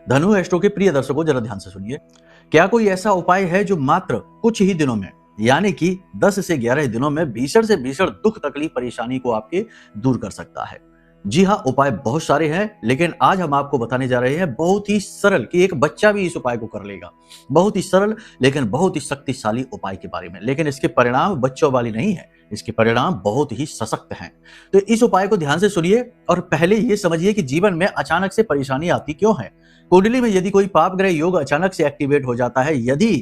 धनु एस्ट्रो के प्रिय दर्शकों, जरा ध्यान से सुनिए। क्या कोई ऐसा उपाय है जो मात्र कुछ ही दिनों में, यानी कि 10 से 11 दिनों में भीषण से भीषण दुख, तकलीफ, परेशानी को आपके दूर कर सकता है? जी हाँ, उपाय बहुत सारे हैं, लेकिन आज हम आपको बताने जा रहे हैं बहुत ही सरल, कि एक बच्चा भी इस उपाय को कर लेगा। बहुत ही सरल लेकिन बहुत ही शक्तिशाली उपाय के बारे में। लेकिन इसके परिणाम बच्चों वाली नहीं है, इसके परिणाम बहुत ही सशक्त हैं। तो इस उपाय को ध्यान से सुनिए और पहले ये समझिए कि जीवन में अचानक से परेशानी आती क्यों है। कुंडली में यदि कोई पाप ग्रह योग अचानक से एक्टिवेट हो जाता है, यदि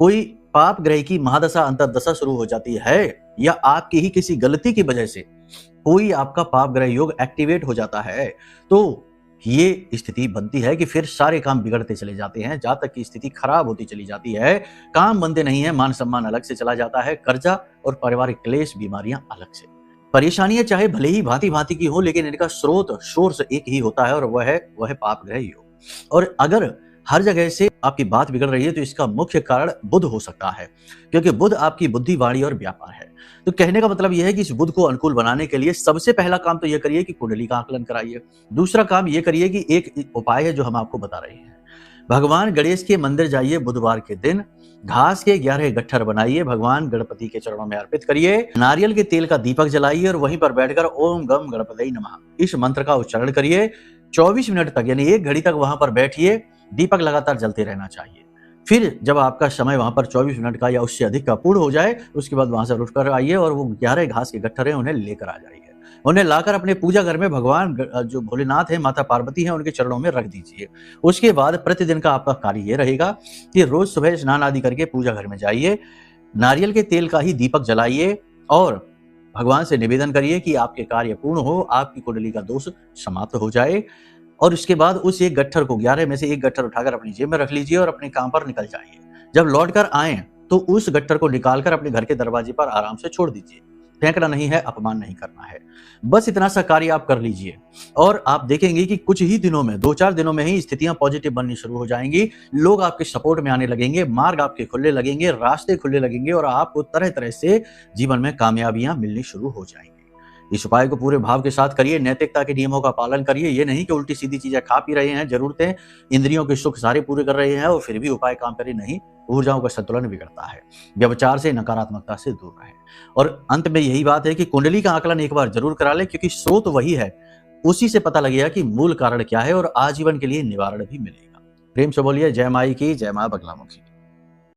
कोई पाप ग्रह की महादशा अंतर्दशा शुरू हो जाती है, या आपकी ही किसी गलती की वजह से कोई आपका पाप ग्रह योग एक्टिवेट हो जाता है, तो ये स्थिति बनती है कि फिर सारे काम बिगड़ते चले जाते हैं, जहां तक की स्थिति खराब होती चली जाती है। काम बनते नहीं है, मान सम्मान अलग से चला जाता है, कर्जा और पारिवारिक क्लेश, बीमारियां अलग से। परेशानियां चाहे भले ही भांति भांति की हो, लेकिन इनका स्रोत सोर्स एक ही होता है, और वह है पाप ग्रह योग। और अगर हर जगह से आपकी बात बिगड़ रही है, तो इसका मुख्य कारण बुध हो सकता है, क्योंकि बुध आपकी बुद्धि, वाणी और व्यापार है। तो कहने का मतलब यह है कि इस बुध को अनुकूल बनाने के लिए सबसे पहला काम तो यह करिए कि कुंडली का आकलन कराइए। दूसरा काम यह करिए कि एक उपाय है जो हम आपको बता रहे हैं, भगवान गणेश के मंदिर जाइए बुधवार के दिन, घास के 11 गट्ठर बनाइए, भगवान गणपति के चरणों में अर्पित करिए, नारियल के तेल का दीपक जलाइए और वहीं पर बैठकर ओम गम गणपति नमः इस मंत्र का उच्चारण करिए। 24 मिनट तक, यानी 1 घड़ी तक वहां पर बैठिए, दीपक लगातार जलते रहना चाहिए। फिर जब आपका समय वहां पर 24 मिनट का या उससे अधिक का पूर्ण हो जाए, उसके बाद वहां से उठकर आइए और वो 11 घास के गट्ठर हैं उन्हें लेकर आ जाइए। उन्हें लाकर अपने पूजा घर में भगवान जो भोलेनाथ है, माता पार्वती है, उनके चरणों में रख दीजिए। उसके बाद प्रतिदिन का आपका कार्य ये रहेगा कि रोज सुबह स्नान आदि करके पूजा घर में जाइए, नारियल के तेल का ही दीपक जलाइए और भगवान से निवेदन करिए कि आपके कार्य पूर्ण हो, आपकी कुंडली का दोष समाप्त हो जाए। और उसके बाद उस एक गट्ठर को, 11 में से एक गट्ठर उठाकर अपनी जेब में रख लीजिए और अपने काम पर निकल जाइए। जब लौट कर आए तो उस गट्ठर को निकालकर अपने घर के दरवाजे पर आराम से छोड़ दीजिए। फेंकना नहीं है, अपमान नहीं करना है। बस इतना सा कार्य आप कर लीजिए और आप देखेंगे कि कुछ ही दिनों में, 2-4 दिनों में ही स्थितियां पॉजिटिव बननी शुरू हो जाएंगी। लोग आपके सपोर्ट में आने लगेंगे, मार्ग आपके खुलने लगेंगे, रास्ते खुलने लगेंगे और आपको तरह तरह से जीवन में कामयाबियां मिलनी शुरू हो जाएंगी। इस उपाय को पूरे भाव के साथ करिए, नैतिकता के नियमों का पालन करिए। ये नहीं कि उल्टी सीधी चीजें खा पी रहे हैं, जरूरतें, इंद्रियों के सुख सारे पूरे कर रहे हैं और फिर भी उपाय काम करे नहीं, ऊर्जाओं का संतुलन बिगड़ता है। व्यभिचार से, नकारात्मकता से दूर रहे। और अंत में यही बात है कि कुंडली का आकलन एक बार जरूर करा ले, क्योंकि स्रोत वही है, उसी से पता लगेगा कि मूल कारण क्या है और आजीवन के लिए निवारण भी मिलेगा। प्रेम से बोलिए जय माई की, जय मां बगलामुखी।